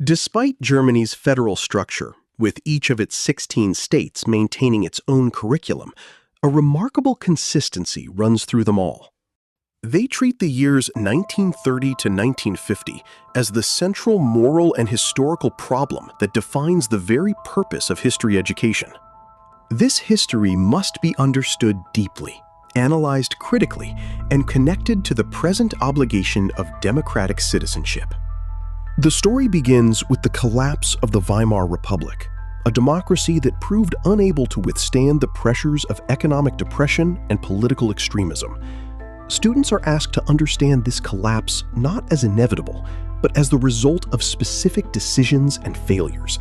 Despite Germany's federal structure, with each of its 16 states maintaining its own curriculum, a remarkable consistency runs through them all. They treat the years 1930 to 1950 as the central moral and historical problem that defines the very purpose of history education. This history must be understood deeply, analyzed critically, and connected to the present obligation of democratic citizenship. The story begins with the collapse of the Weimar Republic, a democracy that proved unable to withstand the pressures of economic depression and political extremism. Students are asked to understand this collapse not as inevitable, but as the result of specific decisions and failures,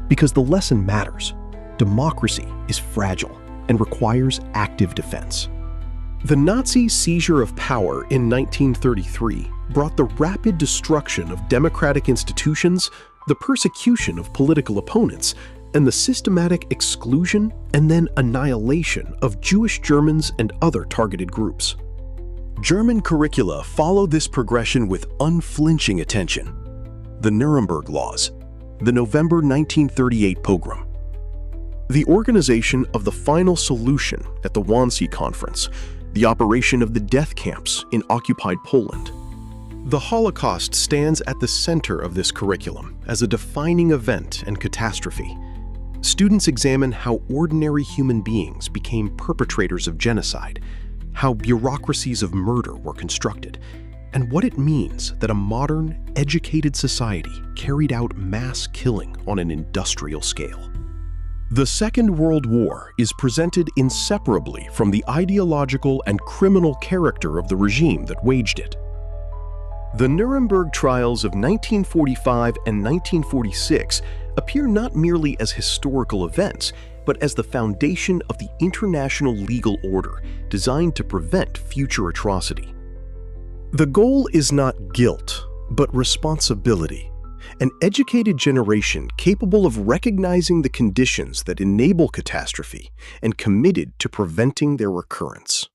because the lesson matters. Democracy is fragile and requires active defense. The Nazi seizure of power in 1933 brought the rapid destruction of democratic institutions, the persecution of political opponents, and the systematic exclusion and then annihilation of Jewish Germans and other targeted groups. German curricula follow this progression with unflinching attention. The Nuremberg Laws, the November 1938 pogrom, the organization of the final solution at the Wannsee Conference, the operation of the death camps in occupied Poland. The Holocaust stands at the center of this curriculum as a defining event and catastrophe. Students examine how ordinary human beings became perpetrators of genocide, how bureaucracies of murder were constructed, and what it means that a modern, educated society carried out mass killing on an industrial scale. The Second World War is presented inseparably from the ideological and criminal character of the regime that waged it. The Nuremberg trials of 1945 and 1946 appear not merely as historical events, but as the foundation of the international legal order designed to prevent future atrocity. The goal is not guilt, but responsibility. An educated generation capable of recognizing the conditions that enable catastrophe and committed to preventing their recurrence.